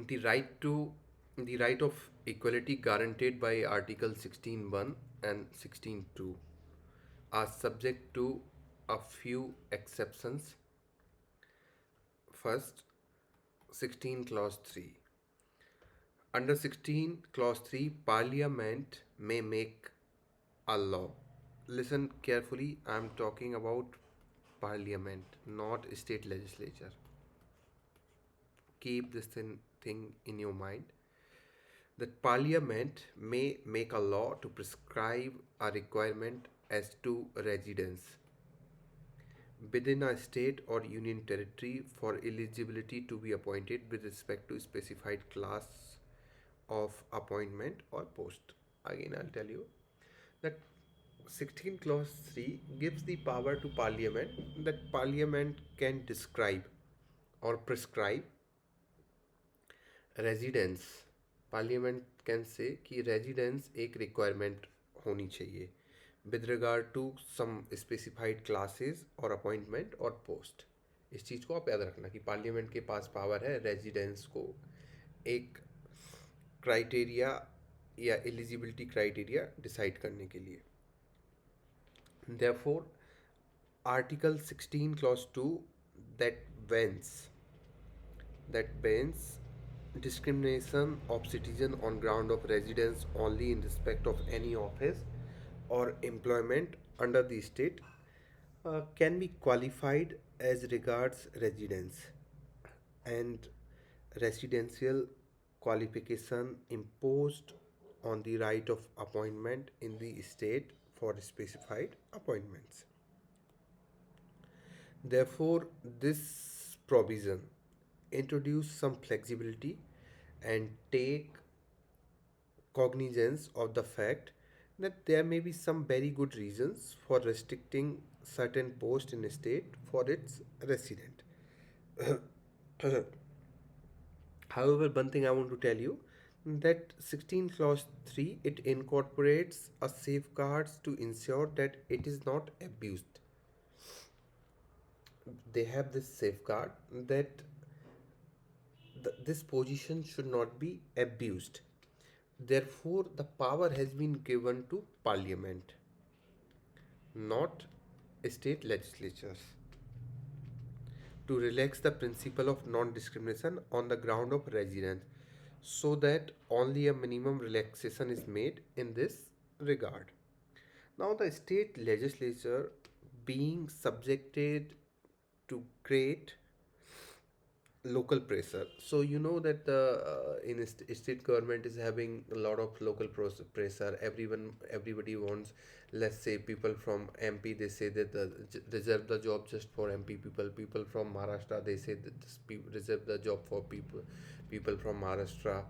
The right to the right of equality guaranteed by Article 16.1 and 16.2 are subject to a few exceptions. First, 16 clause 3. Under 16 clause 3, Parliament may make a law. Listen carefully, I am talking about Parliament, not state legislature. Keep this thing in your mind that Parliament may make a law to prescribe a requirement as to residence within a state or union territory for eligibility to be appointed with respect to specified class of appointment or post. Again, I'll tell you that 16 clause 3 gives the power to Parliament that Parliament can describe or prescribe residence parliament can say कि residence एक requirement होनी चाहिए with regard to some specified classes और appointment और post. इस चीज़ को आप याद रखना कि पार्लियामेंट के पास पावर है रेजिडेंस को एक क्राइटेरिया या एलिजिबिलिटी क्राइटेरिया डिसाइड करने के लिए. Therefore article 16 clause 2 that bans that bans discrimination of citizen on ground of residence only in respect of any office or employment under the state can be qualified as regards residence and residential qualification imposed on the right of appointment in the state for specified appointments. Therefore, this provision introduce some flexibility and take cognizance of the fact that there may be some very good reasons for restricting certain posts in a state for its resident. However, one thing I want to tell you that 16 clause 3 it incorporates a safeguards to ensure that it is not abused. They have this safeguard that this position should not be abused. Therefore, the power has been given to Parliament, not state legislatures, to relax the principle of non discrimination on the ground of residence, so that only a minimum relaxation is made in this regard. Now, the state legislature being subjected to great local pressure. So you know that the state government is having a lot of local pressure. Everybody wants, let's say people from MP, they say that reserve the job just for MP people. People from Maharashtra, they say that reserve the job for people from Maharashtra.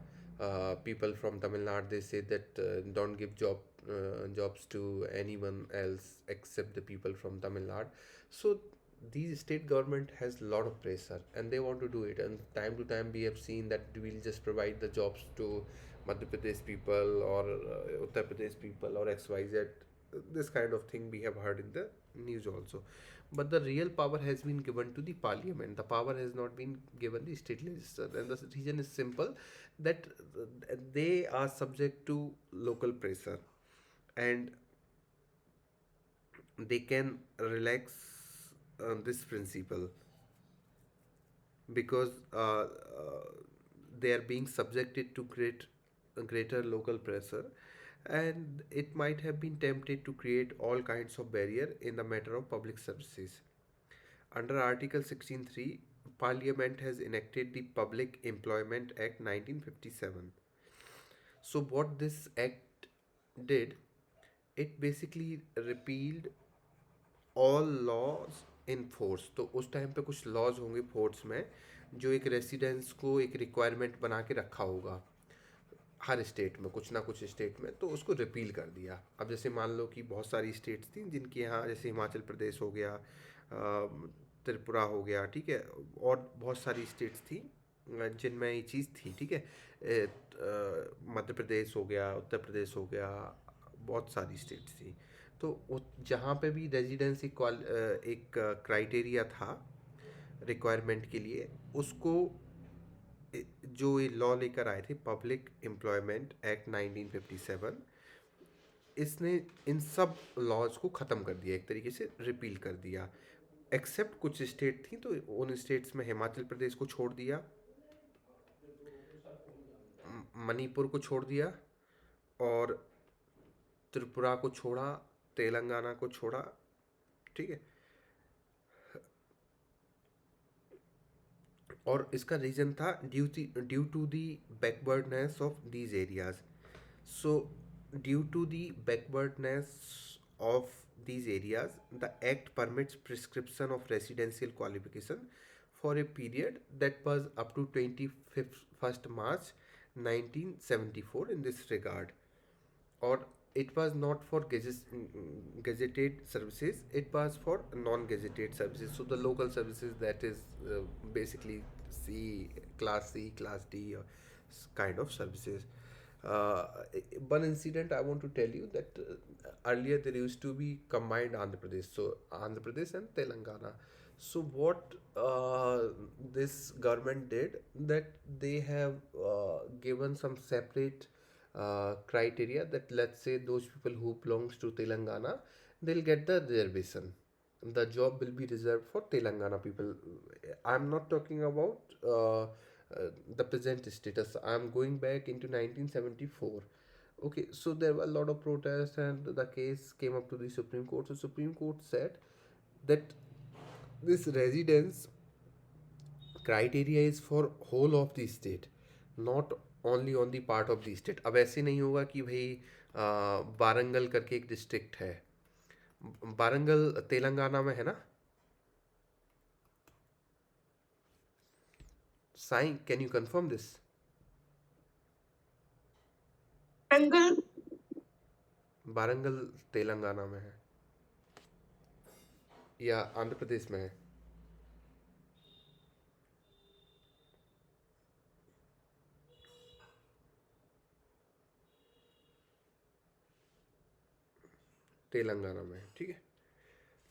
People from Tamil Nadu, they say that don't give jobs to anyone else except the people from Tamil Nadu. So these state government has a lot of pressure and they want to do it, and time to time we have seen that we'll just provide the jobs to Madhya Pradesh people or Uttar Pradesh people or XYZ. This kind of thing we have heard in the news also, but the real power has been given to the Parliament. The power has not been given the state legislature, and the reason is simple, that they are subject to local pressure and they can relax this principle because they are being subjected to greater local pressure, and it might have been tempted to create all kinds of barrier in the matter of public services. Under Article 16.3, Parliament has enacted the Public Employment Act 1957. So what this act did, it basically repealed all laws in force. तो उस time पे कुछ laws होंगे force में जो एक residence को एक रिक्वायरमेंट बना के रखा होगा हर स्टेट में, कुछ ना कुछ स्टेट में, तो उसको रिपील कर दिया. अब जैसे मान लो कि बहुत सारी स्टेट्स थी जिनके यहाँ, जैसे हिमाचल प्रदेश हो गया, त्रिपुरा हो गया, ठीक है, और बहुत सारी स्टेट्स थी जिनमें ये चीज़ थी, ठीक है. मध्य प्रदेश हो गया, उत्तर प्रदेश हो गया, बहुत सारी स्टेट्स थी. तो जहाँ पे भी रेजिडेंसी एक क्राइटेरिया था रिक्वायरमेंट के लिए, उसको जो ये लॉ लेकर आए थे, पब्लिक एम्प्लॉयमेंट एक्ट 1957, इसने इन सब लॉज को ख़त्म कर दिया, एक तरीके से रिपील कर दिया। एक्सेप्ट कुछ स्टेट थी, तो उन स्टेट्स में हिमाचल प्रदेश को छोड़ दिया, मणिपुर को छोड़ दिया, और त्रिपुरा को छोड़ा, तेलंगाना को छोड़ा, ठीक है। और इसका रीज़न था due to the backwardness of these areas. So, due to the backwardness of these areas, the Act permits prescription of residential qualification for a period that was up to 21st March 1974 in this regard. Or it was not for gazetted services, it was for non-gazetted services. So the local services, that is basically C, Class D, or kind of services. Uh, One incident I want to tell you, that earlier there used to be combined Andhra Pradesh, so Andhra Pradesh and Telangana. So what this government did, that they have given some separate criteria, that let's say those people who belongs to Telangana, they'll get the reservation. The job will be reserved for Telangana people. I'm not talking about the present status. I'm going back into 1974. Okay, so there were a lot of protests, and the case came up to the Supreme Court. So Supreme Court said that this residence criteria is for whole of the state, not only on the part of the state. अब ऐसे नहीं होगा कि भाई वारंगल करके एक district है, वारंगल तेलंगाना में है ना? Sai, can you confirm this? Warangal Warangal Telangana में है या आंध्र प्रदेश में है? तेलंगाना में है, ठीक है।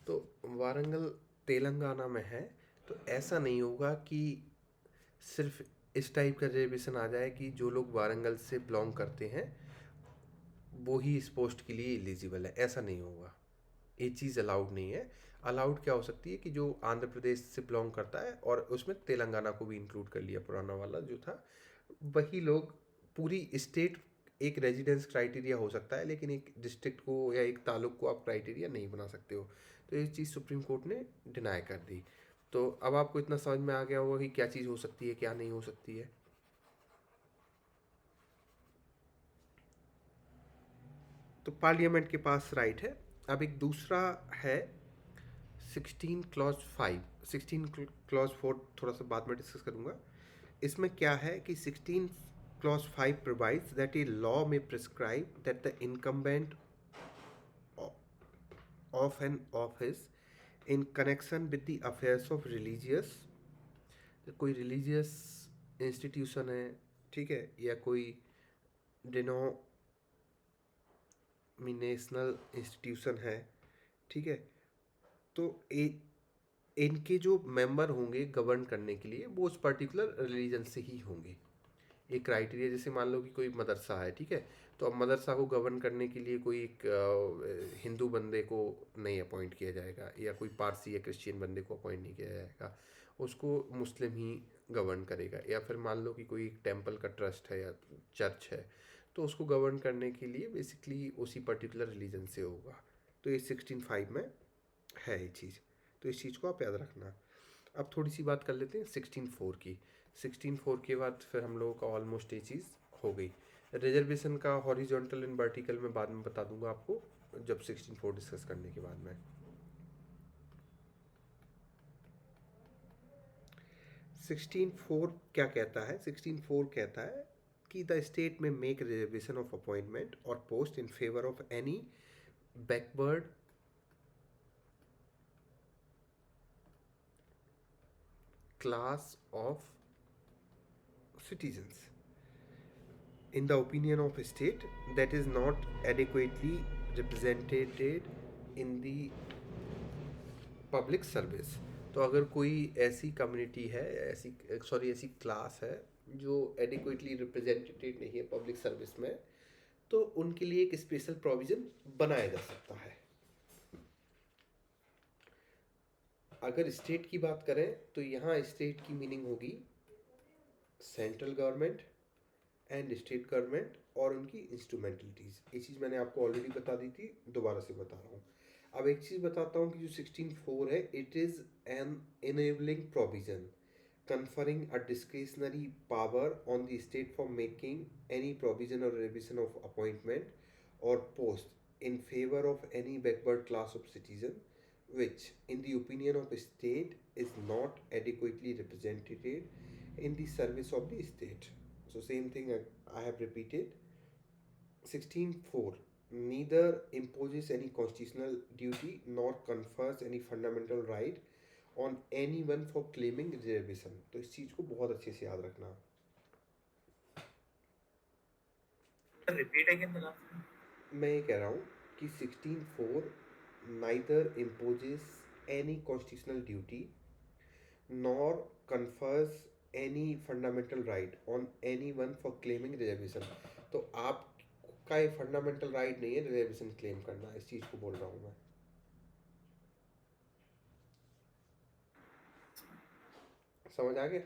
तो वारंगल तेलंगाना में है, तो ऐसा नहीं होगा कि सिर्फ इस टाइप का रिजर्वेशन आ जाए कि जो लोग वारंगल से बिलोंग करते हैं वो ही इस पोस्ट के लिए एलिजिबल है। ऐसा नहीं होगा, ये चीज़ अलाउड नहीं है। अलाउड क्या हो सकती है कि जो आंध्र प्रदेश से बिलोंग करता है और उसमें तेलंगाना को भी इंक्लूड कर लिया, पुराना वाला जो था, वही लोग, पूरी स्टेट एक रेजिडेंस क्राइटेरिया हो सकता है, लेकिन एक डिस्ट्रिक्ट को या एक तालुक को आप क्राइटेरिया नहीं बना सकते हो। तो ये चीज़ सुप्रीम कोर्ट ने डिनाई कर दी। तो अब आपको इतना समझ में आ गया होगा कि क्या चीज़ हो सकती है, क्या नहीं हो सकती है। तो पार्लियामेंट के पास राइट है। अब एक दूसरा है 16 क्लॉज 5, 16 क्लॉज 4 थोड़ा सा बाद में डिस्कस करूंगा। इसमें क्या है कि 16 clause 5 provides that a law may prescribe that the incumbent of an office in connection with the affairs of religious, कोई रिलीजियस इंस्टीट्यूशन है, ठीक है, या कोई डिनोमिनेशनल इंस्टीट्यूशन है, ठीक है, तो इनके जो मेंबर होंगे गवर्न करने के लिए, वो उस पर्टिकुलर रिलीजन से ही होंगे। एक क्राइटेरिया, जैसे मान लो कि कोई मदरसा है, ठीक है, तो अब मदरसा को गवर्न करने के लिए कोई एक हिंदू बंदे को नहीं अपॉइंट किया जाएगा, या कोई पारसी या क्रिश्चियन बंदे को अपॉइंट नहीं किया जाएगा, उसको मुस्लिम ही गवर्न करेगा। या फिर मान लो कि कोई एक टेम्पल का ट्रस्ट है या चर्च है, तो उसको गवर्न करने के लिए बेसिकली उसी पर्टिकुलर रिलीजन से होगा। तो ये 16(5) में है ये चीज़, तो इस चीज़ को आप याद रखना। अब थोड़ी सी बात कर लेते हैं 16(4) की। 16(4) के बाद फिर हम लोगों का ऑलमोस्ट ये चीज़ हो गई। रिजर्वेशन का हॉरिजॉन्टल एंड वर्टिकल में बाद में बता दूंगा आपको, जब 16(4) डिस्कस करने के बाद में। 16(4) क्या कहता है? 16(4) कहता है कि द स्टेट में मेक रिजर्वेशन ऑफ अपॉइंटमेंट और post in favour of any backward class of citizens in the opinion of a state that is not adequately represented in the public service। तो अगर कोई ऐसी कम्युनिटी है, ऐसी, sorry, ऐसी class है जो एडिक्वेटली रिप्रेजेंटेटेड नहीं है पब्लिक सर्विस में, तो उनके लिए एक स्पेशल प्रोविज़न बनाया जा सकता है। अगर स्टेट की बात करें तो यहाँ स्टेट की मीनिंग होगी central government and state government और उनकी इंस्ट्रूमेंटलिटीज़। ये चीज़ मैंने आपको ऑलरेडी बता दी थी, दोबारा से बता रहा हूँ। अब एक चीज़ बताता हूँ कि जो 16(4) है, it is an enabling provision conferring a discretionary power on the state for making any provision or revision of appointment or post in favor of any backward class of citizen which in the opinion of the state is not adequately represented in the service of the state. So same thing I have repeated. 16(4) neither imposes any constitutional duty nor confers any fundamental right on anyone for claiming reservation. तो इस चीज को बहुत अच्छे से याद रखना। Repeat again the last. मैं ये कह रहा हूँ कि 16(4) neither imposes any constitutional duty nor confers any fundamental right on anyone for claiming reservation। तो आपका ये फंडामेंटल राइट नहीं है रिजर्वेशन क्लेम करना, इस चीज को बोल रहा हूँ मैं। समझ आ गया?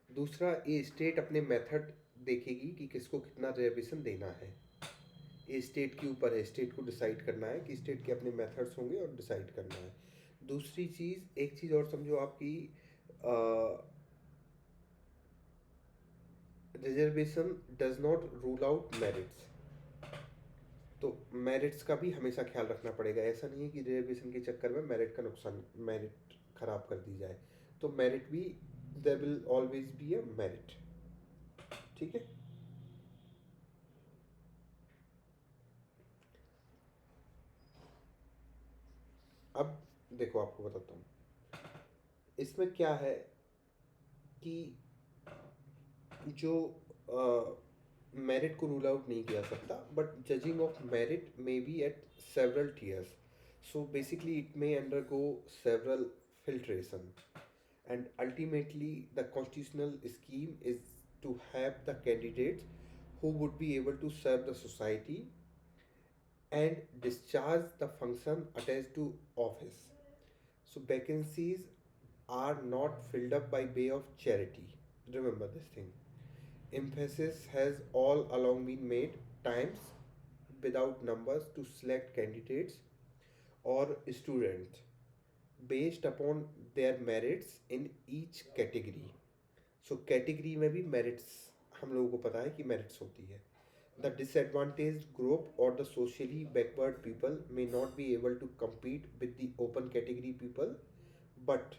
दूसरा, ये स्टेट अपने मेथड देखेगी कि किसको कितना रिजर्वेशन देना है। ये स्टेट के ऊपर है, स्टेट को डिसाइड करना है कि स्टेट के अपने मेथड्स होंगे और डिसाइड करना है। दूसरी चीज़, एक चीज़ और समझो आपकी, reservation does not rule out merits. तो मेरिट्स का भी हमेशा ख्याल रखना पड़ेगा। ऐसा नहीं है कि रिजर्वेशन के चक्कर में मेरिट का नुकसान, मेरिट खराब कर दी जाए। तो मेरिट भी, there will always be a merit. ठीक है। अब देखो, आपको बताता हूँ इसमें क्या है कि जो मेरिट को रूल आउट नहीं किया सकता, but judging of merit may be eight several tears. So basically it may undergo several filtration, and ultimately the constitutional scheme is to have the candidates who would be able to serve the society and discharge the function attached to office. So vacancies are not filled up by way of charity. Remember this thing. Emphasis has all along been made times without numbers to select candidates or students based upon their merits in each category. So category में भी merits, हम लोगों को पता है कि merits होती है। द डिसएडवांटेज ग्रुप और the socially backward people may not be able to compete with the open category people, but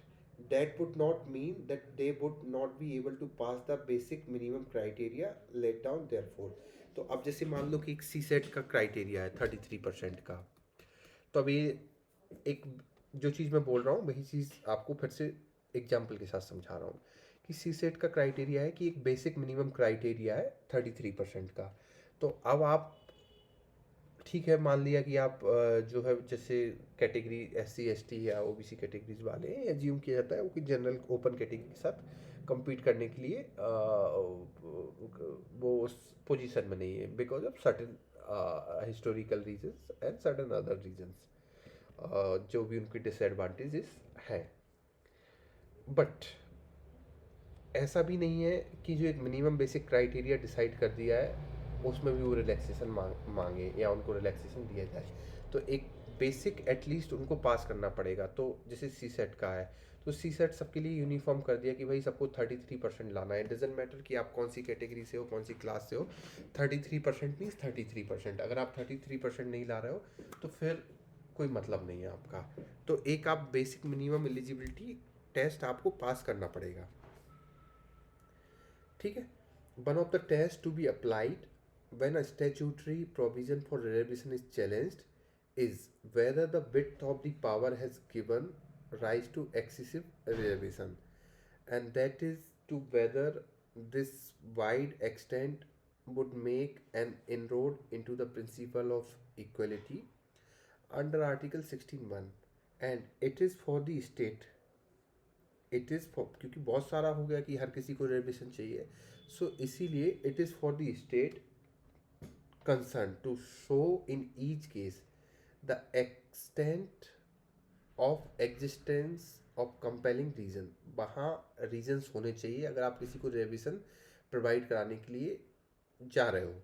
that would not mean that they would not be able to pass the basic minimum criteria laid down therefore। तो अब जैसे मान लो कि एक सी set का criteria है 33% का, तो अभी एक जो चीज़ मैं बोल रहा हूँ वही चीज़ आपको फिर से एग्जाम्पल के साथ समझा रहा हूँ कि सी सेट का क्राइटेरिया है कि एक बेसिक मिनिमम क्राइटेरिया है 33% का। तो अब आप, ठीक है, मान लिया कि आप जो है जैसे कैटेगरी SC ST या OBC कैटेगरीज वाले हैं, एज्यूम किया जाता है वो कि जनरल ओपन कैटेगरी के साथ compete करने के लिए वो उस पोजीशन में नहीं है because of certain historical reasons and certain other reasons, जो भी उनकी डिसएडवांटेजेस हैं। बट ऐसा भी नहीं है कि जो एक मिनिमम बेसिक क्राइटेरिया डिसाइड कर दिया है उसमें भी वो रिलैक्सेशन मांगे या उनको रिलैक्सेशन दिया जाए। तो एक बेसिक एटलीस्ट उनको पास करना पड़ेगा। तो जैसे सी सेट का है, तो सी सेट सबके लिए यूनिफॉर्म कर दिया कि भाई सबको 33% लाना है। डजेंट मैटर कि आप कौन सी कैटेगरी से हो, कौन सी क्लास से हो, 33% मीन्स 33%। अगर आप 33% नहीं ला रहे हो तो फिर कोई मतलब नहीं है आपका। तो एक आप बेसिक मिनिमम एलिजिबिलिटी टेस्ट आपको पास करना पड़ेगा। ठीक है। One of the test to be applied when a statutory provision for reservation is challenged is whether the width of the power has given rise to excessive reservation, and that is to whether this wide extent would make an inroad into the principle of equality under Article 16(1), and it is for the state it is for, क्योंकि बहुत सारा हो गया कि हर किसी को reservation चाहिए, सो इसीलिए it is for the state concern to show in each case the extent of existence of compelling reason. वहाँ रीजन्स होने चाहिए अगर आप किसी को रिजर्वेशन प्रोवाइड कराने के लिए जा रहे हो,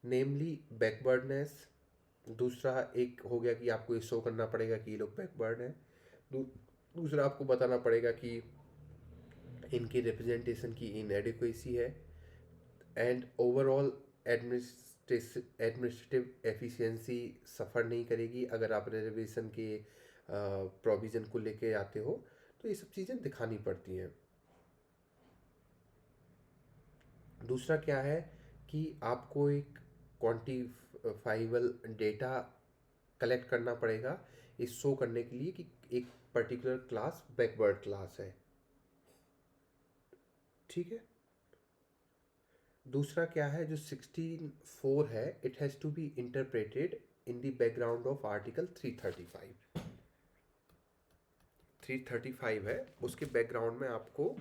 नेमली बैकवर्डनेस। दूसरा एक हो गया कि आपको ये शो करना पड़ेगा कि ये लोग बैकवर्ड हैं। दू, दूसरा आपको बताना पड़ेगा कि इनकी रिप्रेजेंटेशन की इनएडिक्वेसी है, एंड ओवरऑल एडमिनिस्ट्रेटिव एफिशिएंसी सफ़र नहीं करेगी अगर आप रिजर्वेशन के प्रोविज़न को लेके आते हो। तो ये सब चीज़ें दिखानी पड़ती हैं। दूसरा क्या है कि आपको एक क्वांटिफाइबल डेटा कलेक्ट करना पड़ेगा इस शो करने के लिए कि एक पर्टिकुलर क्लास बैकवर्ड क्लास है। ठीक है। दूसरा क्या है जो 16(4) है, it has to be interpreted in the background of article 335। 335 है, उसके बैकग्राउंड में आपको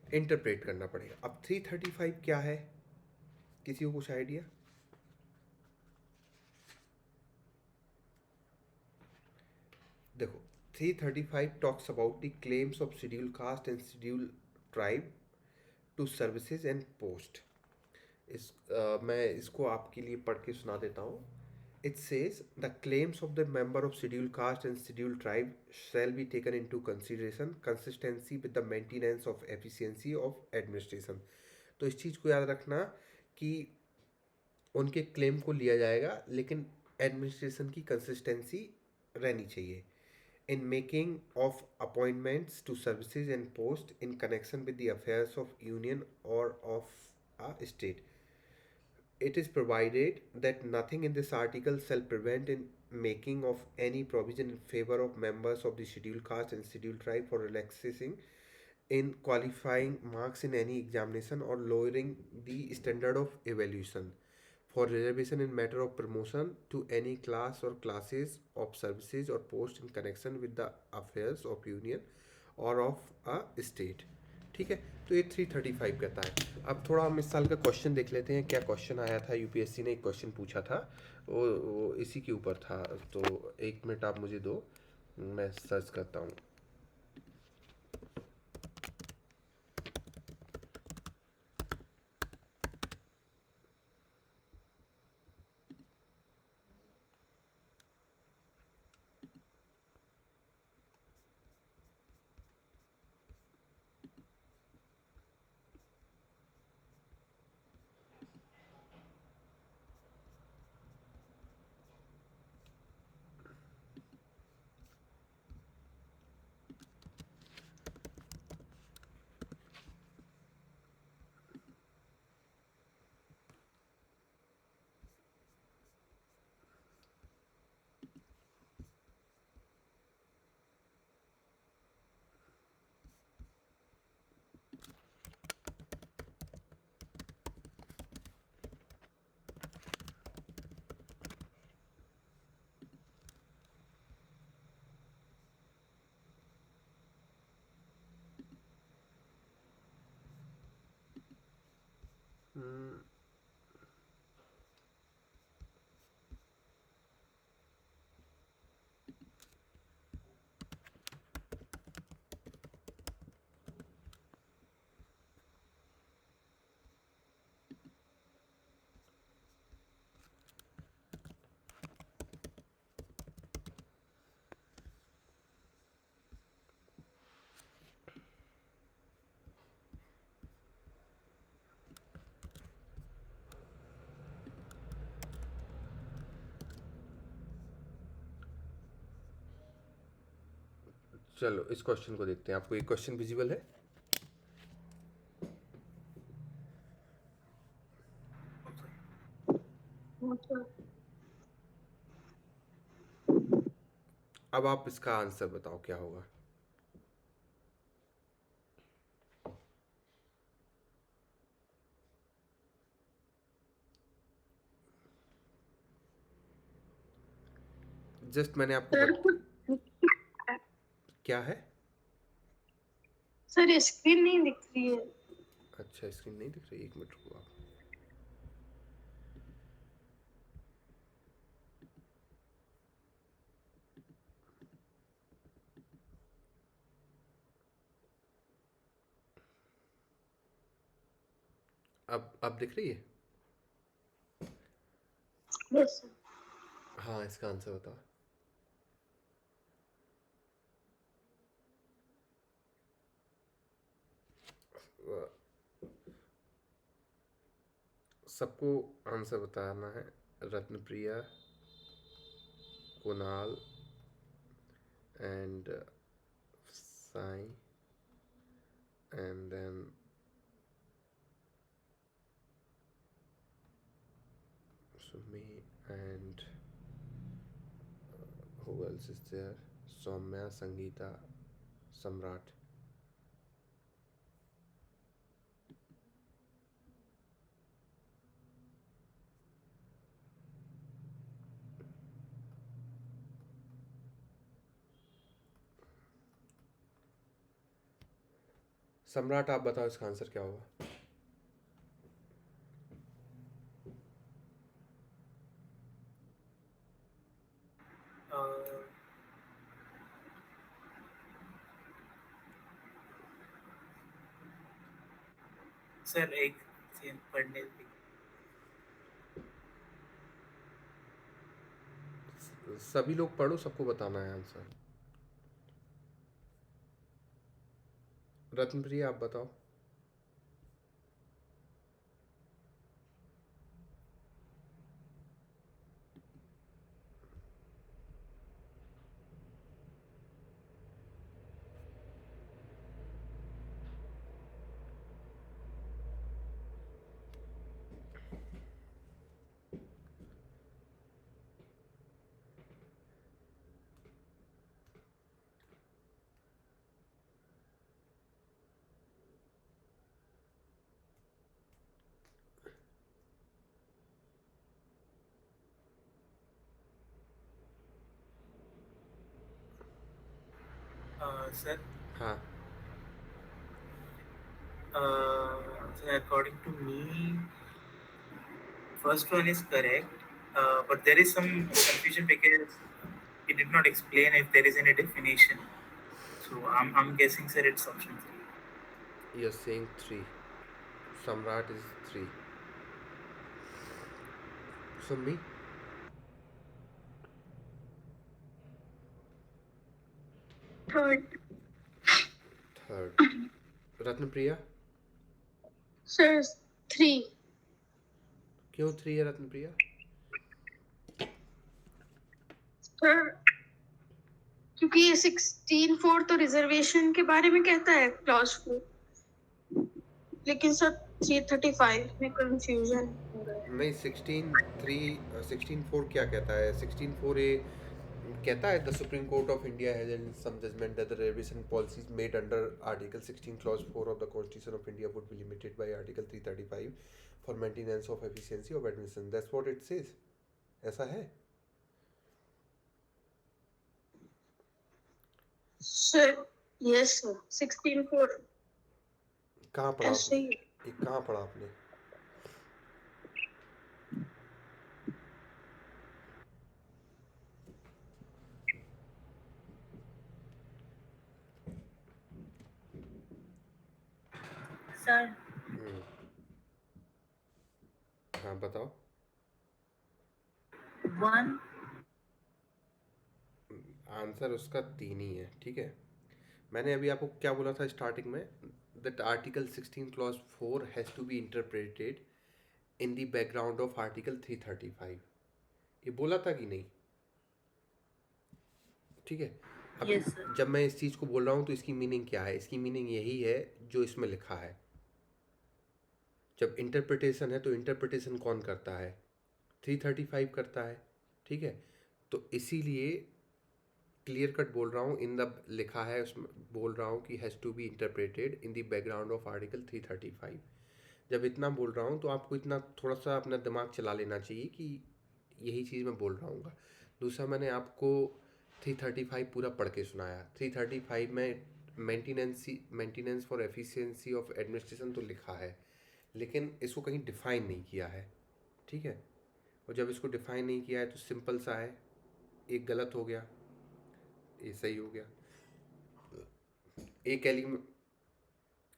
इंटरप्रेट करना पड़ेगा। अब 335 क्या है, किसी को कुछ आइडिया? देखो, 335 talks about the claims of schedule caste and schedule tribe to services and post. मैं इसको आपके लिए पढ़ के सुना देता हूँ। It says the claims of the member of schedule caste and schedule tribe shall be taken into consideration consistency with the maintenance of efficiency of administration. तो इस चीज़ को याद रखना कि उनके क्लेम को लिया जाएगा लेकिन एडमिनिस्ट्रेशन की कंसिस्टेंसी रहनी चाहिए in making of appointments to services and post in connection with the affairs of union or of a state. It is provided that nothing in this article shall prevent in making of any provision in favor of members of the scheduled caste and scheduled tribe for relaxing in qualifying marks in any examination or lowering the standard of evaluation for reservation in matter of promotion to any class or classes of services or post in connection with the affairs of union or of a state। ठीक है, तो ये 335 कहता है। अब थोड़ा हम इस साल का क्वेश्चन देख लेते हैं, क्या क्वेश्चन आया था। यूपीएससी ने एक क्वेश्चन पूछा था, वो इसी के ऊपर था। तो एक मिनट आप मुझे दो, मैं सर्च करता हूँ। हम्म, चलो इस क्वेश्चन को देखते हैं। आपको ये क्वेश्चन विजिबल है? अब आप इसका आंसर बताओ क्या होगा। जस्ट मैंने आपको सर कुछ क्या है? सर ये स्क्रीन नहीं दिख रही है। अच्छा, स्क्रीन नहीं दिख रही, एक मिनट रुको आप। अब दिख रही है? Yes sir. हाँ, इसका आंसर बताओ। सबको आंसर बताना है। Ratnapriya, Kunal and Sai and then Sumi and who else is there? Soumya, Sangeeta, Samrat. सम्राट, आप बताओ इसका आंसर क्या होगा? सर एक सीन पढ़ने की। सभी लोग पढ़ो, सबको बताना है आंसर। रत्नप्रिया, आप बताओ। सर हाँ, according to me, first one is correct, but there is some confusion because he did not explain if there is any definition. So I'm guessing, sir, it's option 3. you're saying 3. Samrat is 3. Sumi? Third. Third. Ratnapriya? Sir 3। क्यों 3 है Ratnapriya? Sir क्योंकि ये 16(4) तो reservation के बारे में कहता है क्लॉज 4, लेकिन सर 335 में कंफ्यूजन हो रहा है। नहीं, 16(4) क्या कहता है? 16(4) ए कहता है the supreme court of India has in some judgement that the reservation policies made under article 16 clause 4 of the constitution of India would be limited by article 335 for maintenance of efficiency of administration. That's what it says. ऐसा है? Sir yes sir 16(4) कहाँ पढ़ा ऐसे आपने? ही। ये कहाँ पढ़ा आपने? सर हम्म, हाँ बताओ। 1। आंसर उसका 3 ही है, ठीक है। मैंने अभी आपको क्या बोला था स्टार्टिंग में? That article 16 clause 4 has to be interpreted in the background of article 335। ये बोला था कि नहीं? ठीक है। अब यस सर। जब मैं इस चीज़ को बोल रहा हूँ तो इसकी मीनिंग क्या है? इसकी मीनिंग यही है जो इसमें लिखा है। जब इंटरप्रिटेशन है तो इंटरप्रिटेशन कौन करता है? 335 करता है, ठीक है। तो इसीलिए क्लियर कट बोल रहा हूँ, इन द लिखा है उसमें, बोल रहा हूँ कि has to be interpreted in the background of article 335। जब इतना बोल रहा हूँ तो आपको इतना थोड़ा सा अपना दिमाग चला लेना चाहिए कि यही चीज़ मैं बोल रहा हूँ। दूसरा, मैंने आपको 335 पूरा पढ़ के सुनाया। 335 में maintenance for efficiency of administration तो लिखा है, लेकिन इसको कहीं डिफाइन नहीं किया है, ठीक है। और जब इसको डिफाइन नहीं किया है तो सिंपल सा है, एक गलत हो गया, ये सही हो गया।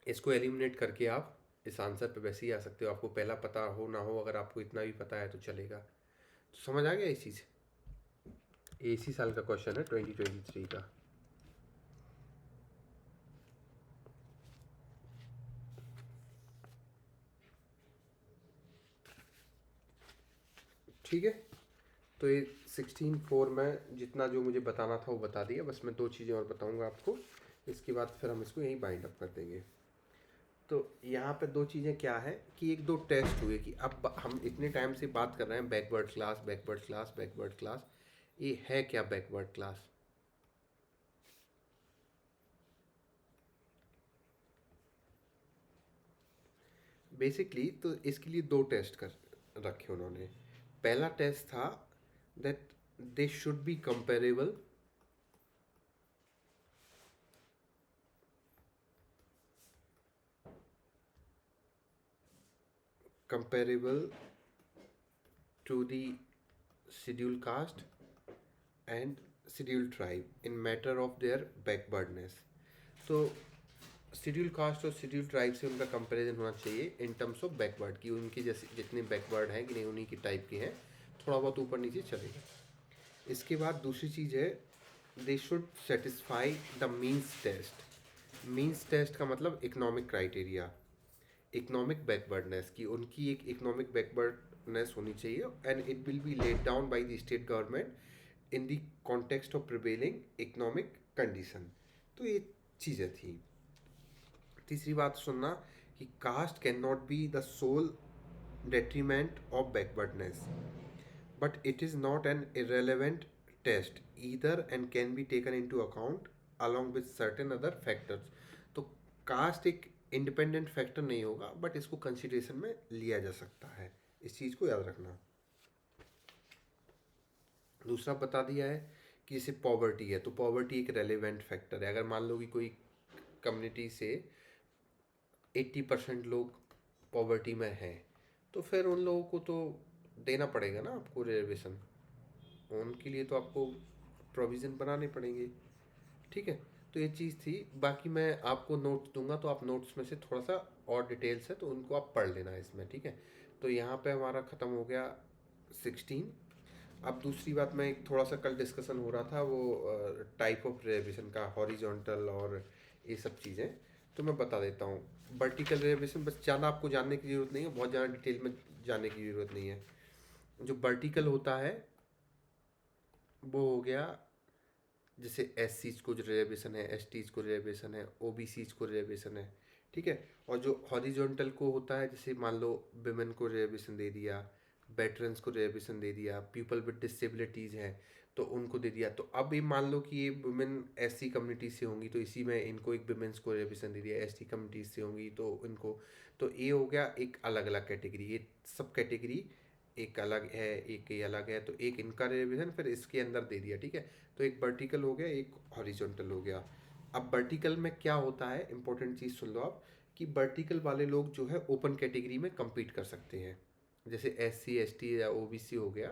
इसको एलिमिनेट करके आप इस आंसर पे वैसे ही आ सकते हो, आपको पहला पता हो ना हो, अगर आपको इतना भी पता है तो चलेगा। तो समझ आ गया ये चीज़। इसी साल का क्वेश्चन है 2023 का। ठीक है, तो ये 16.4 में जितना जो मुझे बताना था वो बता दिया। बस मैं 2 चीज़ें और बताऊंगा आपको, इसके बाद फिर हम इसको यहीं बाइंड अप कर देंगे। तो यहाँ पे 2 चीज़ें क्या है कि 1-2 टेस्ट हुए कि अब हम इतने टाइम से बात कर रहे हैं backward class backward class backward class, ये है क्या बैकवर्ड क्लास? बेसिकली तो इसके लिए 2 टेस्ट कर रखे उन्होंने। पहला टेस्ट था that they should be comparable to the scheduled caste and scheduled tribe in matter of their backwardness। तो शेड्यूल कास्ट और शेड्यूल ट्राइब से उनका कंपैरिजन होना चाहिए इन टर्म्स ऑफ बैकवर्ड, कि उनके जैसे जितने बैकवर्ड हैं कि नहीं उन्हीं की टाइप के हैं, थोड़ा बहुत ऊपर नीचे चलेगा। इसके बाद दूसरी चीज़ है they should satisfy the means test. Means test का मतलब इकोनॉमिक क्राइटेरिया, इकोनॉमिक बैकवर्डनेस, की उनकी एक इकोनॉमिक बैकवर्डनेस होनी चाहिए and it will be laid down by the state government in the context of prevailing economic condition. तो ये चीज़ें थी। तीसरी बात सुनना कि caste can not be the sole detriment of backwardness, but it is not an irrelevant test either and can be taken into account along with certain other factors। तो cast एक इंडिपेंडेंट फैक्टर नहीं होगा, but इसको consideration में लिया जा सकता है, इस चीज़ को याद रखना। दूसरा बता दिया है कि जैसे पॉवर्टी है, तो पॉवर्टी एक रेलेवेंट फैक्टर है। अगर मान लो कि कोई कम्युनिटी से 80% लोग पॉवर्टी में हैं, तो फिर उन लोगों को तो देना पड़ेगा ना आपको रिजर्वेशन, उनके लिए तो आपको प्रोविज़न बनाने पड़ेंगे, ठीक है। तो ये चीज़ थी। बाकी मैं आपको नोट्स दूंगा, तो आप नोट्स में से थोड़ा सा और डिटेल्स है तो उनको आप पढ़ लेना इसमें, ठीक है। तो यहाँ पे हमारा ख़त्म हो गया 16। अब दूसरी बात, मैं एक थोड़ा सा कल डिस्कशन हो रहा था वो टाइप ऑफ रिजर्वेशन का, हॉरिजॉन्टल और ये सब चीज़ें, तो मैं बता देता हूँ। वर्टिकल रिजर्वेशन बस ज़्यादा आपको जानने की ज़रूरत नहीं है, बहुत ज़्यादा डिटेल में जानने की ज़रूरत नहीं है। जो वर्टिकल होता है वो हो गया जैसे एससीज को जो रिजर्वेशन है, एसटीज को रिजर्वेशन है, ओबीसीज को रिजर्वेशन है, ठीक है। और जो हॉरिजॉन्टल को होता है, जैसे मान लो विमेन को रिजर्वेशन दे दिया, वेटरन्स को रिजर्वेशन दे दिया, पीपल विद डिसेबिलिटीज़ हैं तो उनको दे दिया। तो अब ये मान लो कि ये वुमेन एससी कम्युनिटी से होंगी तो इसी में इनको एक वुमेन्स को रिजर्वेशन दे दिया, एसटी कम्युनिटीज से होंगी तो इनको, तो ये हो गया एक अलग अलग कैटेगरी। ये सब कैटेगरी एक अलग है, एक ये अलग है, तो एक इनका रिजर्वेशन फिर इसके अंदर दे दिया, ठीक है। तो एक वर्टिकल हो गया, एक हॉरिजॉन्टल हो गया। अब वर्टिकल में क्या होता है, इंपॉर्टेंट चीज़ सुन लो आप, कि वर्टिकल वाले लोग जो है ओपन कैटेगरी में compete कर सकते हैं। जैसे एससी एसटी या ओबीसी हो गया,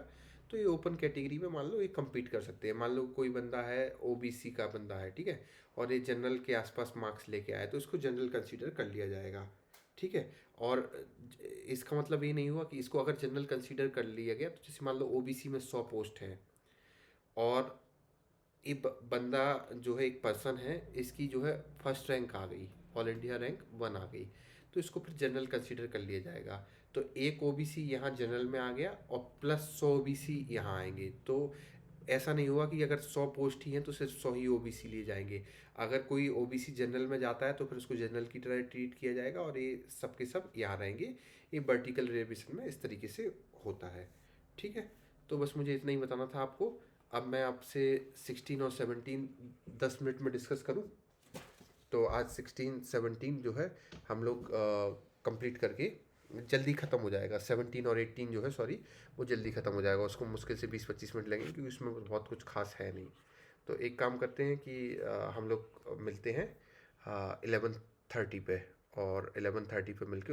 तो ये ओपन कैटेगरी में मान लो ये compete कर सकते हैं। मान लो कोई बंदा है ओबीसी का बंदा है, ठीक है, और ये जनरल के आसपास मार्क्स लेके आया तो इसको जनरल कंसीडर कर लिया जाएगा, ठीक है। और इसका मतलब ये नहीं हुआ कि इसको अगर जनरल कंसीडर कर लिया गया, तो जैसे मान लो ओबीसी में 100 पोस्ट है और ये बंदा जो है, एक पर्सन है, इसकी जो है फर्स्ट रैंक आ गई, ऑल इंडिया रैंक 1 आ गई, तो इसको फिर जनरल कंसीडर कर लिया जाएगा। तो एक ओबीसी यहाँ जनरल में आ गया और प्लस 100 ओबीसी यहाँ आएंगे। तो ऐसा नहीं हुआ कि अगर 100 पोस्ट ही हैं तो सिर्फ 100 ही ओबीसी लिए जाएंगे। अगर कोई ओबीसी जनरल में जाता है तो फिर उसको जनरल की तरह ट्रीट किया जाएगा और ये सब के सब यहाँ रहेंगे। ये वर्टिकल रिजर्वेशन में इस तरीके से होता है, ठीक है। तो बस मुझे इतना ही बताना था आपको। अब मैं आपसे 16 और 17 10 मिनट में डिस्कस करूं, तो आज 16 17 जो है हम लोग कंप्लीट करके जल्दी ख़त्म हो जाएगा। 17 और 18 जो है, सॉरी, वो जल्दी ख़त्म हो जाएगा, उसको मुश्किल से 20-25 मिनट लगेंगे क्योंकि उसमें बहुत कुछ खास है नहीं। तो एक काम करते हैं कि हम लोग मिलते हैं 11:30 पे, और 11:30 पे मिलके